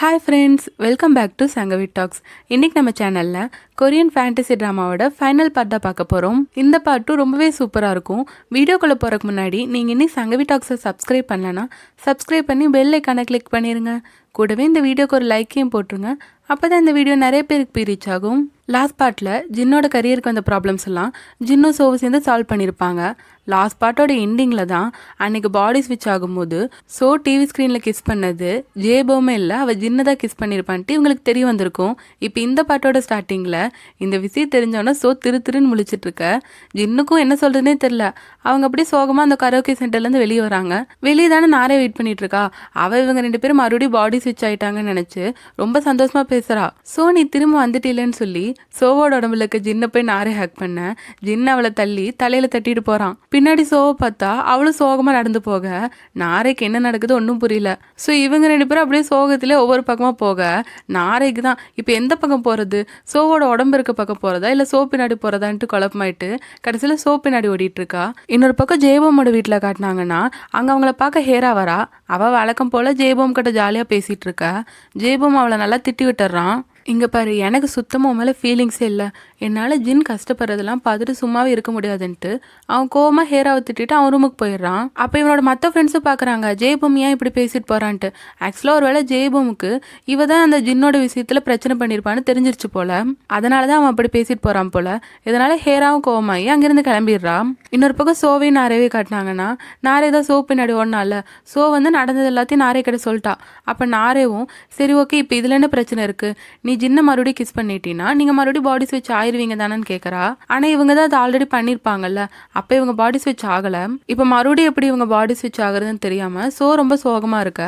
Hi friends, welcome back to Sangavi talks. இன்றைக்கி நம்ம சேனலில் கொரியன் ஃபேண்டசி ட்ராமாவோட ஃபைனல் பார்ட் தான் பார்க்க போகிறோம். இந்த பார்ட்டும் ரொம்பவே சூப்பராக இருக்கும். வீடியோக்குள்ளே போகிறக்கு முன்னாடி நீங்கள் இன்னும் சங்கவி டாக்ஸை சப்ஸ்கிரைப் பண்ணலன்னா சப்ஸ்கிரைப் பண்ணி பெல் ஐக்கானை கிளிக் பண்ணிடுங்க. கூடவே இந்த வீடியோக்கு ஒரு லைக்கையும் போட்டுருங்க. அப்போ தான் இந்த வீடியோ நிறைய பேருக்கு போய் ரீச் ஆகும். லாஸ்ட் பார்ட்டில் ஜின்னோட கரியருக்கு வந்த ப்ராப்ளம்ஸ் எல்லாம் ஜின்னும் சோவும் சேர்ந்து சால்வ் பண்ணியிருப்பாங்க. லாஸ்ட் பார்ட்டோட எண்டிங்கில் தான் அன்னைக்கு பாடி ஸ்விட்ச் ஆகும்போது சோ டிவி ஸ்க்ரீனில் கிஸ் பண்ணது ஜேபோமே இல்லை, அவள் ஜின்னை தான் கிஸ் பண்ணியிருப்பான்ட்டு இவங்களுக்கு தெரிய வந்திருக்கும். இப்போ இந்த பார்ட்டோட ஸ்டார்டிங்கில் இந்த விஷயம் தெரிஞ்சோன்னா சோ திருன்னு முழிச்சிட்ருக்க. ஜின்னுக்கும் என்ன சொல்கிறதுனே தெரில. அவங்க அப்படியே சோகமாக அந்த கரோக்கே சென்டர்லேருந்து வெளியே வராங்க. வெளியே தானே நாரே வெயிட் பண்ணிட்டு இருக்கா. அவள் இவங்க ரெண்டு பேரும் மறுபடியும் பாடி ஸ்விட்ச் ஆகிட்டாங்கன்னு நினச்சி ரொம்ப சந்தோஷமாக பேசுகிறா. சோ நீ திரும்ப வந்துட்டில்லைன்னு சொல்லி சோவோட உடம்புல இருக்க ஜின்னை போய் நாரே ஹேக் பண்ண ஜின்னை அவளை தள்ளி தலையில் தட்டிட்டு போகிறான். பின்னாடி சோவை பார்த்தா அவளும் சோகமாக நடந்து போக நாரைக்கு என்ன நடக்குது ஒன்றும் புரியல. ஸோ இவங்க ரெண்டு பேரும் அப்படியே சோகத்திலே ஒவ்வொரு பக்கமாக போக நாரைக்கு தான் இப்போ எந்த பக்கம் போகிறது, சோவோட உடம்பு இருக்க பக்கம் போகிறதா இல்லை சோ பின்னாடி போகிறதான்ட்டு குழப்பமாயிட்டு கடைசியில் சோ பின்னாடி ஓடிட்டு இருக்கா. இன்னொரு பக்கம் ஜெயபோமோட வீட்டில் காட்டினாங்கன்னா அங்கே அவங்கள பார்க்க ஹேரா வரா. அவள் வழக்கம் போல் ஜெயபோம் கிட்ட ஜாலியாக பேசிகிட்டு இருக்கா. ஜெயபோம் அவளை நல்லா திட்டி விட்டுறான். இங்கே பாரு, எனக்கு சுத்தமாக மேலே ஃபீலிங்ஸே இல்லை. என்னால் ஜின் கஷ்டப்படுறதெல்லாம் பார்த்துட்டு சும்மாவே இருக்க முடியாதுன்ட்டு அவன் கோவமாக ஹேராவை திட்டிட்டு அவன் ரூமுக்கு போயிடுறான். அப்போ இவனோட மற்ற ஃப்ரெண்ட்ஸும் பார்க்குறாங்க ஜெயபூம் ஏன் இப்படி பேசிட்டு போகிறான்ட்டு. ஆக்சுவலாக ஒரு வேளை ஜெயபூமுக்கு இவ தான் அந்த ஜின்னோட விஷயத்தில் பிரச்சனை பண்ணியிருப்பான்னு தெரிஞ்சிருச்சு போல். அதனால தான் அவன் அப்படி பேசிட்டு போகிறான் போல். இதனால் ஹேராவும் கோவமாகி அங்கேருந்து கிளம்பிடுறான். இன்னொரு பக்கம் சோவையும் நாரேவே காட்டினாங்கன்னா நாரே தான் சோ பின்னாடி ஓடனால சோ நடந்தது எல்லாத்தையும் நாரே கிட்ட சொல்லிட்டா. அப்போ நாரேவும் சரி ஓகே, இப்போ இதில் என்ன பிரச்சனை இருக்குது, நீ ஜின்னை மறுபடியும் கிஸ் பண்ணிட்டீங்கன்னா நீங்கள் மறுபடியும் பாடி ஸ்விட்ச் ஆயிருவீங்க தானேன்னு கேட்குறா. ஆனால் இவங்க தான் அதை ஆல்ரெடி பண்ணியிருப்பாங்கல்ல, அப்போ இவங்க பாடி ஸ்விட்ச் ஆகலை. இப்போ மறுபடியும் எப்படி இவங்க பாடி ஸ்விட்ச் ஆகுறதுன்னு தெரியாமல் சோ ரொம்ப சோகமாக இருக்க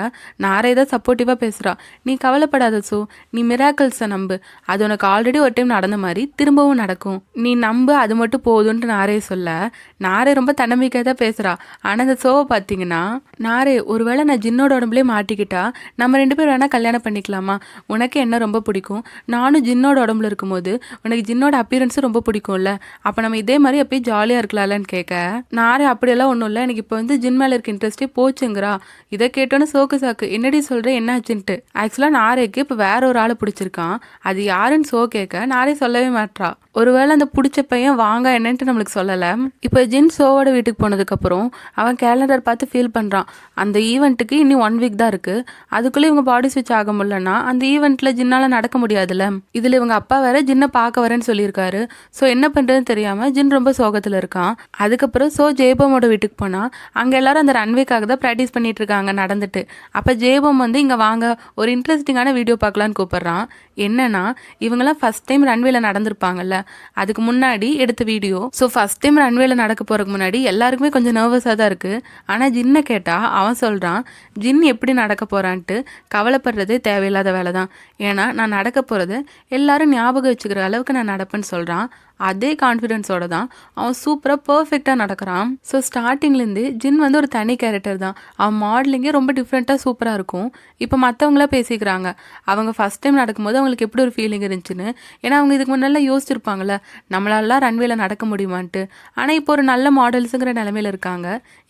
நாரே தான் சப்போர்ட்டிவாக பேசுகிறா. நீ கவலைப்படாத சோ, நீ மிராக்கிள்ஸை நம்பு, அது உனக்கு ஆல்ரெடி ஒரு டைம் நடந்த மாதிரி திரும்பவும் நடக்கும், நீ நம்பு, அது மட்டும் போதுன்ட்டு நாரே சொல்ல நாரே ரொம்ப தன்னம்பிக்கையாக தான் பேசுகிறா. ஆனால் அந்த சோவை பார்த்தீங்கன்னா நாரே ஒருவேளை நான் ஜின்னோட உடம்புலேயே மாட்டிக்கிட்டா நம்ம ரெண்டு பேரும் வேணால் கல்யாணம் பண்ணிக்கலாமா, உனக்கு என்ன ரொம்ப பிடிக்கும், நானும் ஜின்னோட உடம்புல இருக்கும்போது உனக்கு ஜின்னோட அப்பியரன்ஸும் ரொம்ப பிடிக்கும்ல, அப்போ நம்ம இதே மாதிரி அப்பயே ஜாலியாக இருக்கலாம்லன்னு கேட்க நாரே அப்படியெல்லாம் ஒன்றும் இல்லை, எனக்கு இப்போ வந்து ஜின் மேலே இருக்க இன்ட்ரெஸ்டே போச்சுங்கிறா. இதை கேட்டோன்னு சோக்கு சாக்கு என்னடி சொல்கிறேன் என்ன ஆச்சுன்ட்டு. ஆக்சுவலாக நாரேக்கு இப்போ வேற ஒரு ஆளை பிடிச்சிருக்கான். அது யாருன்னு சோ கேட்க நாரே சொல்லவே மாட்டா. ஒருவேளை அந்த பிடிச்ச பையன் வாங்க என்னன்ட்டு நம்மளுக்கு சொல்லலை. இப்போ ஜின் சோவோட வீட்டுக்கு போனதுக்கப்புறம் அவன் கேலண்டர் பார்த்து ஃபீல் பண்ணுறான். அந்த ஈவெண்ட்டுக்கு இன்னும் 1 வீக் தான் இருக்குது. அதுக்குள்ளே இவங்க பாடி ஸ்விட்ச் ஆக முடியலன்னா அந்த ஈவெண்ட்டில் ஜின்னால் நடக்க முடியாதுல்ல. இதில் இவங்க அப்பா வேற ஜின்னை பார்க்க வரேன்னு சொல்லியிருக்காரு. ஸோ என்ன பண்ணுறதுன்னு தெரியாமல் ஜின் ரொம்ப சோகத்தில் இருக்கான். அதுக்கப்புறம் சோ ஜெயபோமோட வீட்டுக்கு போனால் அங்கே எல்லாரும் அந்த ரன்வேக்காக தான் ப்ராக்டிஸ் பண்ணிட்டு இருக்காங்க நடந்துட்டு. அப்போ ஜெயபோம் வந்து இங்கே வாங்க ஒரு இன்ட்ரெஸ்டிங்கான வீடியோ பார்க்கலான்னு கூப்பிட்றான். என்னன்னா இவங்கெல்லாம் ஃபர்ஸ்ட் டைம் ரன்வேல நடந்திருப்பாங்கல்ல, அதுக்கு முன்னாடி எடுத்த வீடியோ. ஸோ ஃபர்ஸ்ட் டைம் ரன்வேல நடக்க போகிறதுக்கு முன்னாடி எல்லாருக்குமே கொஞ்சம் நர்வஸாக தான் இருக்குது. ஆனால் ஜின்னை கேட்டால் அவன் சொல்கிறான் ஜின் எப்படி நடக்க போகிறான்ட்டு கவலைப்படுறதே தேவையில்லாத வேலை தான். ஏன்னா நான் நடக்க போகிறது எல்லாரும் ஞாபகம் வச்சுக்கிற அளவுக்கு நான் நடப்பேன்னு சொல்கிறான். அதே கான்ஃபிடென்ஸோட தான் அவன் சூப்பராக பர்ஃபெக்டாக நடக்கிறான். ஸோ ஸ்டார்டிங்லேருந்து ஜின் வந்து ஒரு தனி கேரக்டர் தான். அவன் மாடலிங்கே ரொம்ப டிஃப்ரெண்ட்டாக சூப்பராக இருக்கும். இப்போ மற்றவங்களாம் பேசிக்கிறாங்க அவங்க ஃபஸ்ட் டைம் நடக்கும்போது அவங்களுக்கு எப்படி ஒரு ஃபீலிங் இருந்துச்சுன்னு. ஏன்னா அவங்க இதுக்கு முன்னெல்லாம் யோசிச்சிருப்பாங்கள்ல நம்மளாலாம் ரன்வேல நடக்க முடியுமான்ட்டு. ஆனால் இப்போ ஒரு நல்ல மாடல்ஸுங்கிற நிலமையில இருக்காங்க.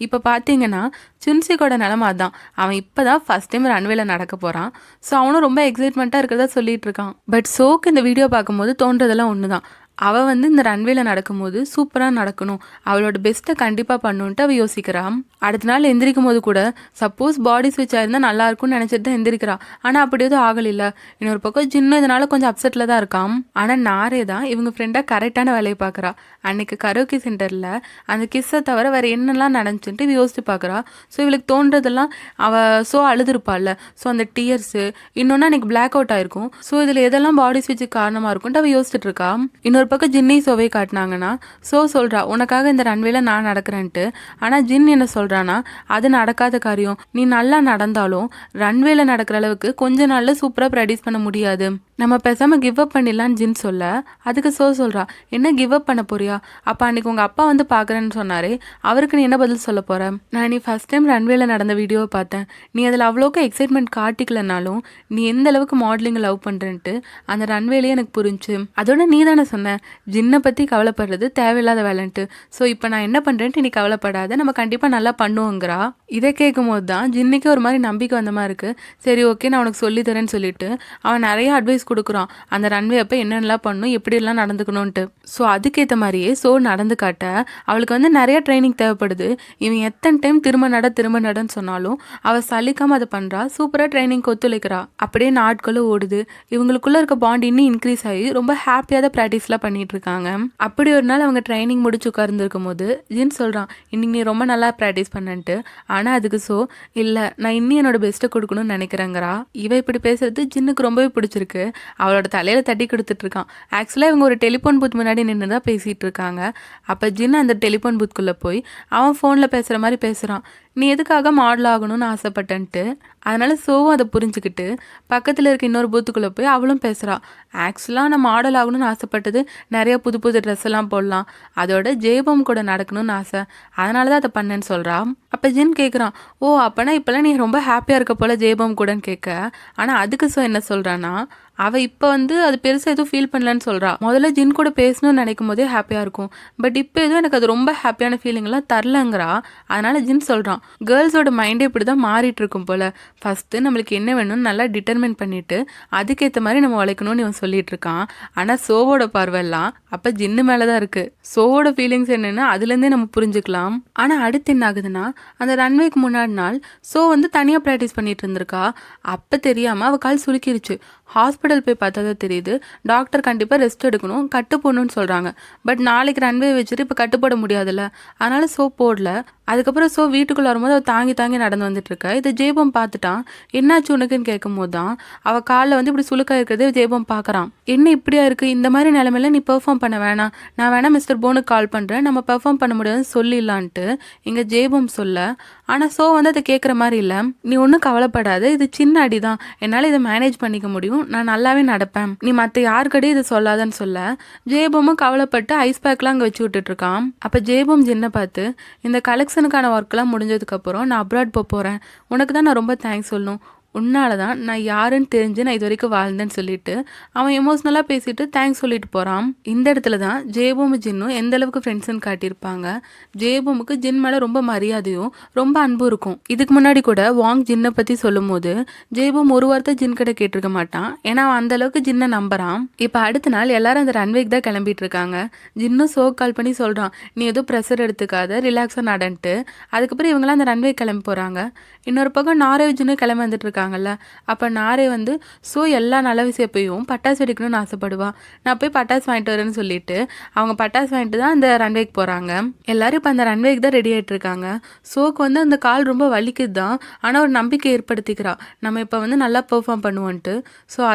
இப்போ பார்த்தீங்கன்னா சுன்சிக்கோட நிலமை தான். அவன் இப்போ தான் ஃபஸ்ட் டைம் ரன்வேல நடக்க போகிறான். ஸோ அவனும் ரொம்ப எக்ஸைட்மெண்ட்டாக இருக்கிறதா சொல்லிட்டு இருக்கான். பட் சோக்கு இந்த வீடியோ பார்க்கும்போது தோன்றதெல்லாம் ஒன்று தான். அவள் வந்து இந்த ரன்வேல நடக்கும்போது சூப்பராக நடக்கணும், அவளோட பெஸ்ட்டை கண்டிப்பாக பண்ணுன்ட்டு அவள் யோசிக்கிறான். அடுத்த நாள் எந்திரிக்கும் போது கூட சப்போஸ் பாடி ஸ்விட்ச் ஆயிருந்தால் நல்லா இருக்கும்னு நினச்சிட்டு தான் எந்திரிக்கிறான். ஆனால் அப்படி எதுவும் ஆகலில்ல. இன்னொரு பக்கம் ஜின்னு இதனால கொஞ்சம் அப்செட்டில் தான் இருக்கான். ஆனால் நாரே தான் இவங்க ஃப்ரெண்டாக கரெக்டான வேலையை பார்க்குறா. அன்னைக்கு கரோக்கி சென்டரில் அந்த கிஸ்ஸை தவிர வேறு என்னெல்லாம் நடந்துச்சுன்ட்டு இவ யோசிச்சு பார்க்குறா. ஸோ இவளுக்கு தோன்றதெல்லாம் அவள் ஸோ அழுதுருப்பாள்ல, ஸோ அந்த டியர்ஸு இன்னொன்று அன்றைக்கி பிளாக் அவுட் ஆயிருக்கும். ஸோ இதில் எதெல்லாம் பாடி ஸ்விட்சுக்கு காரணமாக இருக்கும்ட்டு அவள் யோசிச்சுட்டு இருக்கா. இன்னொரு பக்கம் ஜின்னை சோவை காட்டினாங்கன்னா சோ சொல்கிறா உனக்காக இந்த ரன்வேல நான் நடக்கிறேன்ட்டு. ஆனால் ஜின் என்ன சொல்கிறான்னா அது நடக்காத காரியம், நீ நல்லா நடந்தாலும் ரன்வேல நடக்கிற அளவுக்கு கொஞ்ச நாளில் சூப்பராக ப்ராக்டிஸ் பண்ண முடியாது, நம்ம பேசாமல் கிவ் அப் பண்ணிடலான்னு ஜின் சொல்ல அதுக்கு சோ சொல்கிறா என்ன கிவ் அப் பண்ண போறியா, அப்போ அன்றைக்கி உங்கள் அப்பா வந்து பார்க்குறேன்னு சொன்னாரே அவருக்கு நீ என்ன பதில் சொல்ல போகிற, நான் நீ ஃபஸ்ட் டைம் ரன்வேல நடந்த வீடியோவை பார்த்தேன், நீ அதில் அவ்வளோக்கு எக்ஸைட்மெண்ட் காட்டிக்கலனாலும் நீ எந்த அளவுக்கு மாடலிங்கை லவ் பண்ணுறேன்ட்டு அந்த ரன்வேலையே எனக்கு புரிஞ்சு, அதோட நீ தானே சொன்ன ஜின்னை பற்றி கவலைப்படுறது தேவையில்லாத வேலைன்ட்டு. ஸோ இப்போ நான் என்ன பண்ணுறேன்ட்டு நீ கவலைப்படாத, நம்ம கண்டிப்பாக நல்லா பண்ணுவோங்கிறா. இதை கேட்கும் போது தான் ஜின்னுக்கு ஒரு மாதிரி நம்பிக்கை வந்த மாதிரி இருக்குது. சரி ஓகே, நான் உனக்கு சொல்லித்தரேன்னு சொல்லிட்டு அவன் நிறைய அட்வைஸ் கொடுக்குறான். அந்த ரன்வே அப்போ என்னென்னலாம் பண்ணணும், எப்படியெல்லாம் நடந்துக்கணும்ன்ட்டு. ஸோ அதுக்கேற்ற மாதிரியே நடந்து காட்ட அவளுக்கு வந்து நிறைய ட்ரைனிங் தேவைப்படுது. இவன் எத்தனை டைம் திரும்ப நடன்னு சொன்னாலும் அவள் சலிக்காமல் அதை பண்ணுறா. சூப்பராக ட்ரைனிங் ஒத்துழைக்கிறா. அப்படியே நாட்களும் ஓடுது. இவங்களுக்குள்ள இருக்க பாண்ட் இன்னும் இன்க்ரீஸ் ஆகி ரொம்ப ஹாப்பியாக தான் ப்ராக்டிஸ்லாம் பண்ணிட்டு இருக்காங்க. அப்படி ஒரு நாள் அவங்க ட்ரைனிங் முடிச்சு உட்கார்ந்துருக்கும் போது ஜின் சொல்கிறான், இன்னைக்கு நீ ரொம்ப நல்லா ப்ராக்டிஸ் பண்ணன்ட்டு. ஆனால் அதுக்கு இல்லை, நான் இன்னும் என்னோட பெஸ்ட்டை கொடுக்கணும்னு நினைக்கிறேங்கிறா. இவ இப்படி பேசுறது ஜின்னுக்கு ரொம்பவே பிடிச்சிருக்கு. அவளோட தலையில் தட்டி கொடுத்துட்டு இருக்கான். ஆக்சுவலாக இவங்க ஒரு டெலிஃபோன் பூத் முன்னாடி நின்று தான் பேசிகிட்டு இருக்காங்க. அப்போ ஜின் அந்த டெலிஃபோன் பூத்துக்குள்ளே போய் அவன் ஃபோனில் பேசுகிற மாதிரி பேசுகிறான். நீ எதுக்காக மாடல் ஆகணும்னு ஆசைப்பட்டன்ட்டு. அதனால சோவும் அதை புரிஞ்சுக்கிட்டு பக்கத்தில் இருக்க இன்னொரு பூத்துக்குள்ளே போய் அவளும் பேசுகிறான். ஆக்சுவலாக நான் மாடல் ஆகணும்னு ஆசைப்பட்டது நிறைய புது புது ட்ரெஸ் எல்லாம் போடலாம், அதோட ஜெயபம் கூட நடக்கணும்னு ஆசை, அதனால தான் அதை பண்ணேன்னு சொல்கிறான். அப்போ ஜின் கேட்குறான், ஓ அப்போனா இப்போல்லாம் நீ ரொம்ப ஹாப்பியாக இருக்க போல் ஜெயபம் கூடன்னு கேட்க. ஆனால் அதுக்கு என்ன சொல்கிறான்னா, அவள் இப்போ வந்து அது பெருசாக எதுவும் ஃபீல் பண்ணலன்னு சொல்கிறா. முதல்ல ஜின் கூட பேசணும்னு நினைக்கும் போதே ஹாப்பியாக இருக்கும், பட் இப்போ எதுவும் எனக்கு அது ரொம்ப ஹாப்பியான ஃபீலிங்லாம் தரலங்கிறா. அதனால ஜின் சொல்கிறான், கேர்ள்ஸோட மைண்டே இப்படி தான் மாறிட்டு இருக்கும் போல். ஃபஸ்ட்டு நம்மளுக்கு என்ன வேணும்னு நல்லா டிட்டர்மின் பண்ணிவிட்டு அதுக்கேற்ற மாதிரி நம்ம உழைக்கணும்னு இவன் சொல்லிட்டு இருக்கான். ஆனால் சோவோட பார்வையெல்லாம் அப்போ ஜின்னு மேலே தான் இருக்குது. சோவோட ஃபீலிங்ஸ் என்னென்னு அதுலேருந்தே நம்ம புரிஞ்சுக்கலாம். ஆனால் அடுத்து என்ன ஆகுதுன்னா, அந்த ரன்வேக்கு முன்னாடி நாள் வந்து தனியாக ப்ராக்டிஸ் பண்ணிட்டு இருந்திருக்கா. அப்போ தெரியாமல் அவள் கால் சுலுக்கிருச்சு. ஹாஸ்பிட்டல் போய் பார்த்தா தான் தெரியுது, டாக்டர் கண்டிப்பாக ரெஸ்ட் எடுக்கணும், கட்டு போடணும்னு சொல்கிறாங்க. பட் நாளைக்கு ரன்வே வச்சுட்டு இப்போ கட்டு போட முடியாதுல்ல, அதனால போடல. அதுக்கப்புறம் வீட்டுக்குள்ளே வரும்போது அவள் தாங்கி தாங்கி நடந்து வந்துட்டுருக்கா. இதை ஜெயபம் பார்த்துட்டான். என்னாச்சு உனக்குன்னு கேட்கும் போது தான் அவள் காலில் வந்து இப்படி சுலுக்கா இருக்கிறதே ஜெயபம் பார்க்குறான். என்ன இப்படியா இருக்குது, இந்த மாதிரி நிலமையில நீ பெர்ஃபார்ம் பண்ண வேணாம், நான் வேணா மிஸ்டர் போனுக்கு கால் பண்ணுறேன், நம்ம பெர்ஃபார்ம் பண்ண முடியாதுன்னு சொல்லிடலான்ட்டு இங்கே ஜெயபம் சொல்ல. ஆனால் வந்து அதை கேட்குற மாதிரி இல்லை. நீ ஒன்றும் கவலைப்படாது, இது சின்ன அடி தான், என்னால் இதை மேனேஜ் பண்ணிக்க முடியும், நான் நல்லாவே நடப்பேன், நீ மற்ற யாருக்கடையும் இதை சொல்லாதன்னு சொல்ல ஜெயபமும் கவலைப்பட்டு ஐஸ் பேக்லாம் அங்கே வச்சு விட்டுட்ருக்கான். அப்போ ஜெயபம் ஜின்னை பார்த்து, இந்த கலெக்ஷனுக்கான ஒர்க்கெலாம் முடிஞ்சதுக்கப்புறம் நான் அப்ராட் போகிறேன், உனக்கு தான் நான் ரொம்ப தேங்க்ஸ் சொல்லணும், உன்னால தான் நான் யாருன்னு தெரிஞ்சு நான் இது வரைக்கும் வாழ்ந்தேன்னு சொல்லிட்டு அவன் எமோஷ்னலாக பேசிட்டு தேங்க்ஸ் சொல்லிட்டு போகிறான். இந்த இடத்துல தான் ஜெயபூமு ஜின்னும் எந்த அளவுக்கு ஃப்ரெண்ட்ஸ்ன்னு காட்டியிருப்பாங்க. ஜெயபூமுக்கு ஜின் மேலே ரொம்ப மரியாதையும் ரொம்ப அன்பும் இருக்கும். இதுக்கு முன்னாடி கூட வாங் ஜின்னை பற்றி சொல்லும் போது ஜெயபூம் ஒரு வார்த்தை ஜின் கிட்ட கேட்டிருக்க மாட்டான், ஏன்னா அவன் அந்த அளவுக்கு ஜின்னை நம்புறான். இப்போ அடுத்த நாள் எல்லாரும் அந்த ரன்வேக்கு தான் கிளம்பிட்டு இருக்காங்க. ஜின்னும் கால் பண்ணி சொல்கிறான், நீ எதுவும் ப்ரெஷர் எடுத்துக்காத, ரிலாக்ஸாக நடன்ட்டு. அதுக்கப்புறம் இவங்களாம் அந்த ரன்வே கிளம்பி போகிறாங்க. இன்னொரு பக்கம் நாரே ஜின்னும் கிளம்பி வந்துட்டு இருக்காங்க. அப்போ நாரே வந்து எல்லா நல்ல விஷயப்பையும் பட்டாசு வெடிக்கணும்னு ஆசைப்படுவா, நான் போய் பட்டாசு வாங்கிட்டு வரேன்னு சொல்லிட்டு அவங்க பட்டாசு வாங்கிட்டு தான் அந்த ரன்வேக்கு போகிறாங்க. எல்லாரும் இப்போ அந்த ரன்வேக்கு தான் ரெடி ஆகிட்டு இருக்காங்க. வந்து அந்த கால் ரொம்ப வலிக்குது தான், ஆனால் ஒரு நம்பிக்கை ஏற்படுத்திக்கிறா, நம்ம இப்போ வந்து நல்லா பெர்ஃபார்ம் பண்ணுவோன்ட்டு.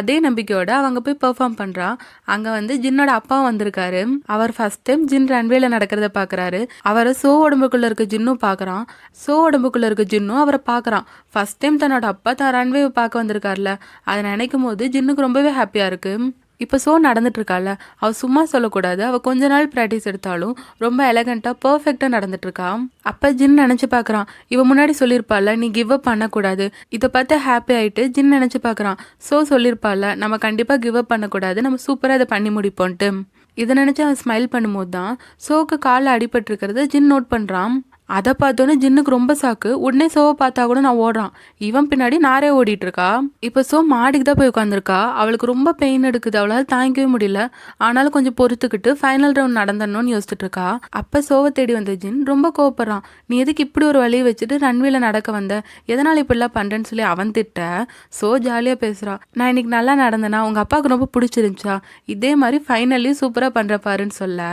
அதே நம்பிக்கையோட அவங்க போய் பெர்ஃபார்ம் பண்ணுறா. அங்கே வந்து ஜின்னோட அப்பா வந்திருக்காரு. அவர் ஃபர்ஸ்ட் டைம் ஜின் ரன்வேல நடக்கிறத பார்க்குறாரு. அவரை உடம்புக்குள்ளே இருக்க ஜின்னும் பார்க்குறான். உடம்புக்குள்ளே இருக்க ஜின்னும் அவரை பார்க்குறான். ஃபர்ஸ்ட் டைம் தன்னோட அப்பா தான் ரன்வே பார்க்க வந்திருக்காருல, அதை நினைக்கும் போது ஜின்னுக்கு ரொம்பவே ஹாப்பியாக இருக்குது. இப்போ நடந்துட்டு இருக்கால, அவள் சும்மா சொல்லக்கூடாது, அவள் கொஞ்ச நாள் ப்ராக்டிஸ் எடுத்தாலும் ரொம்ப எலகண்ட்டாக பர்ஃபெக்டாக நடந்துட்டு இருக்கா. அப்போ ஜின் நினச்சி பார்க்குறான், இவன் முன்னாடி சொல்லியிருப்பாள் நீ கிவ் அப் பண்ணக்கூடாது, இதை பார்த்து ஹாப்பி ஆகிட்டு ஜின் நினச்சி பார்க்குறான், சொல்லியிருப்பாள் நம்ம கண்டிப்பாக கிவ் அப் பண்ணக்கூடாது, நம்ம சூப்பராக இதை பண்ணி முடிப்போன்ட்டு. இதை நினச்சி அவன் ஸ்மைல் பண்ணும்போது தான் காலில் அடிபட்டிருக்கிறத ஜின் நோட் பண்ணுறான். அதை பார்த்தோன்னே ஜின்னுக்கு ரொம்ப சாக்கு. உடனே பார்த்தா கூட நான் ஓடுறான். இவன் பின்னாடி நாரே ஓடிட்டு இருக்கா. இப்போ மாடிக்கு தான் போய் உட்காந்துருக்கா. அவளுக்கு ரொம்ப பெயின் எடுக்குது, அவளால் தாங்கிக்கவே முடியல. ஆனாலும் கொஞ்சம் பொறுத்துக்கிட்டு ஃபைனல் ரவுண்ட் நடந்தணும்னு யோசிச்சுட்டு இருக்கா. அப்போ தேடி வந்த ஜின் ரொம்ப கோவப்படுறான், நீ எதுக்கு இப்படி ஒரு வழியை வச்சுட்டு ரன்வேல நடக்க வந்த, எதனால் இப்படிலாம் பண்ணுறேன்னு சொல்லி அவன் திட்ட. ஜாலியாக பேசுகிறா, நான் இன்னைக்கு நல்லா நடந்தேனா, உங்கள் அப்பாவுக்கு ரொம்ப பிடிச்சிருந்துச்சா, இதே மாதிரி ஃபைனல்லையும் சூப்பராக பண்ணுற பாருன்னு சொல்ல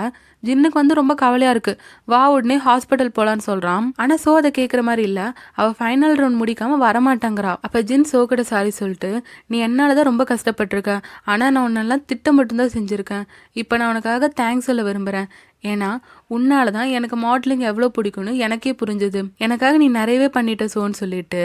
ஜின்னுக்கு வந்து ரொம்ப கவலையாக இருக்குது. வா உடனே ஹாஸ்பிட்டல் போகலான்னு சொல்கிறான். ஆனால் அதை கேட்குற மாதிரி இல்லை. அவள் ஃபைனல் ரவுண்ட் முடிக்காமல் வரமாட்டேங்கிறா. அப்போ ஜின் கிட்ட சாரி சொல்லிட்டு, நீ என்னால் தான் ரொம்ப கஷ்டப்பட்டிருக்க, ஆனால் நான் உன்னெல்லாம் திட்டம் மட்டும்தான் செஞ்சுருக்கேன், இப்போ நான் உனக்காக தேங்க்ஸ் சொல்ல விரும்புகிறேன், ஏன்னா உன்னால தான் எனக்கு மாடலிங் எவ்வளோ பிடிக்கும்னு எனக்கே புரிஞ்சுது. எனக்காக நீ நிறையவே பண்ணிட்ட சோன்னு சொல்லிட்டு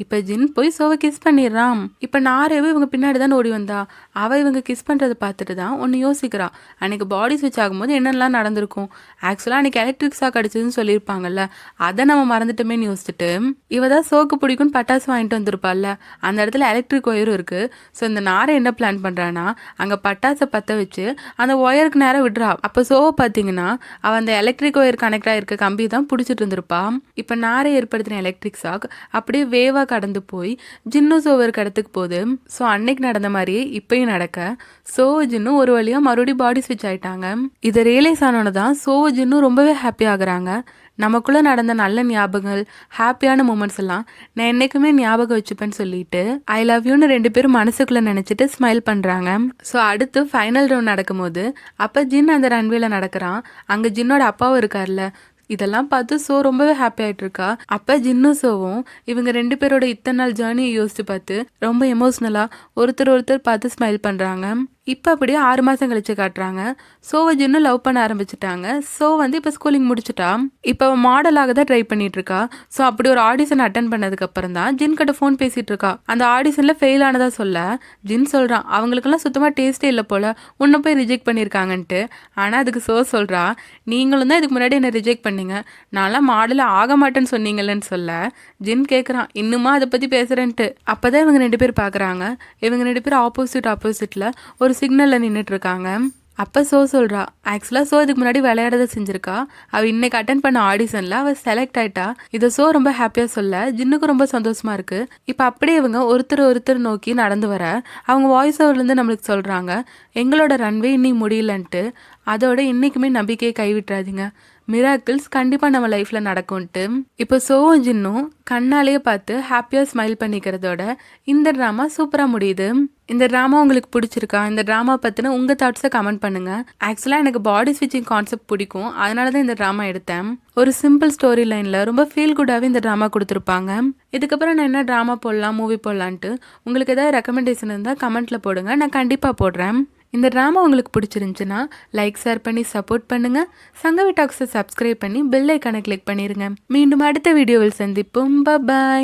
இப்போ ஜின் போய் சோவை கிஸ் பண்ணிடுறான். இப்போ நாரேவும் இவங்க பின்னாடி தான் ஓடி வந்தா. அவள் இவங்க கிஸ் பண்ணுறதை பார்த்துட்டு தான் ஒன்று யோசிக்கிறா. அன்னைக்கு பாடி ஸ்விட்ச் ஆகும்போது என்னெல்லாம் நடந்திருக்கும். ஆக்சுவலாக அன்னைக்கு எலக்ட்ரிக் ஷாக் அடிச்சதுன்னு சொல்லியிருப்பாங்கல்ல, அதை நம்ம மறந்துட்டோமேன்னு யோசிச்சுட்டு இவ தான் சோக்கு பிடிக்கும்னு பட்டாசு வாங்கிட்டு வந்திருப்பாள்ல, அந்த இடத்துல எலக்ட்ரிக் ஒயரும் இருக்குது. ஸோ இந்த நாரை என்ன பிளான் பண்ணுறான்னா அங்கே பட்டாசை பற்ற வச்சு அந்த ஒயருக்கு நேரம் விடுறா. அப்போ சோவை பார்த்தீங்கன்னா அவன் அந்த எலக்ட்ரிக் ஒயர் கனெக்ட் ஆகிருக்க கம்பி தான் பிடிச்சிட்டு இருந்திருப்பா. இப்போ நாரை ஏற்படுத்தின எலக்ட்ரிக் ஷாக் அப்படியே வேவாக கடந்து போய் ஜின்னு சோவர் இடத்துக்கு போகுது. ஸோ அன்னைக்கு நடந்த மாதிரியே இப்பயும் நடக்க சோவ ஜின்னும் ஒரு வழியாக மறுபடியும் பாடி ஸ்விட்ச் ஆயிட்டாங்க. இதை ரியலைஸ் ஆனோன்னு தான் சோவ ஜின்னும் ரொம்பவே ஹாப்பி ஆகுறாங்க. நமக்குள்ளே நடந்த நல்ல ஞாபகங்கள், ஹாப்பியான மூமெண்ட்ஸ் எல்லாம் நான் என்றைக்குமே ஞாபகம் வச்சுப்பேன்னு சொல்லிட்டு ஐ லவ் யூன்னு 2 பேரும் மனசுக்குள்ளே நினச்சிட்டு ஸ்மைல் பண்ணுறாங்க. ஸோ அடுத்து ஃபைனல் ரவுண்ட் நடக்கும்போது அப்போ ஜின் அந்த ரன்வேல நடக்கிறான். அங்கே ஜின்னோட அப்பாவும் இருக்கார்ல. இதெல்லாம் பார்த்து சோ ரொம்பவே ஹாப்பி ஆகிட்டு இருக்கா. அப்போ ஜின்னும் சோவும் இவங்க 2 பேரோட இத்தனை நாள் ஜேர்னியை யோசிச்சு பார்த்து ரொம்ப எமோஷ்னலாக ஒருத்தர் பார்த்து ஸ்மைல் பண்ணுறாங்க. இப்போ அப்படியே 6 மாதம் கழிச்சு காட்டுறாங்க. சோவை ஜின்னு லவ் பண்ண ஆரம்பிச்சிட்டாங்க. சோ இப்போ ஸ்கூலிங் முடிச்சுட்டா. இப்போ மாடலாக தான் ட்ரை பண்ணிட்டு இருக்கா. ஸோ அப்படி ஒரு ஆடிஷன் அட்டன் பண்ணதுக்கு அப்புறம் தான் ஜின் கிட்ட ஃபோன் பேசிட்டு இருக்கா. அந்த ஆடிஷனில் ஃபெயில் ஆனதா சொல்ல ஜின் சொல்கிறான் அவங்களுக்கெல்லாம் சுத்தமாக டேஸ்டே இல்லை போல, உன்னை போய் ரிஜெக்ட் பண்ணியிருக்காங்கன்ட்டு. ஆனால் அதுக்கு சோ சொல்கிறா நீங்களும் தான் இதுக்கு முன்னாடி என்னை ரிஜெக்ட் பண்ணீங்க, நான்லாம் மாடலில் ஆக மாட்டேன்னு சொன்னீங்களேன்னு சொல்ல ஜின் கேட்குறான் இன்னுமா அதை பற்றி பேசுகிறேன்ட்டு. அப்போ தான் இவங்க 2 பேர் பார்க்குறாங்க. இவங்க 2 பேர் ஆப்போசிட்டில் ஒரு சிக்னலில் நின்றுட்டு இருக்காங்க. அப்போ சோ சொல்கிறா ஆக்சுவலாக சோ இதுக்கு முன்னாடி விளையாடதை செஞ்சுருக்கா. அவள் இன்னைக்கு அட்டன் பண்ண ஆடிஷனில் அவள் செலக்ட் ஆகிட்டா. இதை சோ ரொம்ப ஹாப்பியாக சொல்ல ஜின்னுக்கு ரொம்ப சந்தோஷமாக இருக்குது. இப்போ அப்படியே இவங்க ஒருத்தர் நோக்கி நடந்து வர அவங்க வாய்ஸ் ஓவர்லேருந்து நம்மளுக்கு சொல்கிறாங்க எங்களோட ரன்வே இன்னைக்கு முடியலன்ட்டு. அதோட இன்றைக்குமே நம்பிக்கையை கைவிட்டுறாதீங்க, மிராக்கிள்ஸ் கண்டிப்பாக நம்ம லைஃப்பில் நடக்கும்ன்ட்டு. இப்போ சோவும் ஜின்னும் கண்ணாலேயே பார்த்து ஹாப்பியாக ஸ்மைல் பண்ணிக்கிறதோட இந்த ட்ராமா சூப்பராக முடியுது. இந்த ட்ராமா உங்களுக்கு பிடிச்சிருக்கா? இந்த ட்ராமா பற்றின உங்கள் தாட்ஸை கமெண்ட் பண்ணுங்கள். ஆக்சுவலாக எனக்கு பாடி ஸ்விட்சிங் கான்செப்ட் பிடிக்கும், அதனால தான் இந்த ட்ராமா எடுத்தேன். ஒரு சிம்பிள் ஸ்டோரி லைனில் ரொம்ப ஃபீல் குட்டாகவே இந்த ட்ராமா கொடுத்துருப்பாங்க. இதுக்கப்புறம் நான் என்ன ட்ராமா போடலாம், மூவி போடலான்ட்டு உங்களுக்கு ஏதாவது ரெக்கமெண்டேஷன் இருந்தால் கமெண்ட்டில் போடுங்க, நான் கண்டிப்பாக போடுறேன். இந்த ட்ராமா உங்களுக்கு பிடிச்சிருந்துச்சுன்னா லைக் ஷேர் பண்ணி சப்போர்ட் பண்ணுங்கள். சங்கவி டாக்ஸை சப்ஸ்கிரைப் பண்ணி பெல் ஐக்கானை கிளிக் பண்ணிடுங்க. மீண்டும் அடுத்த வீடியோவில் சந்திப்போம். பாய்.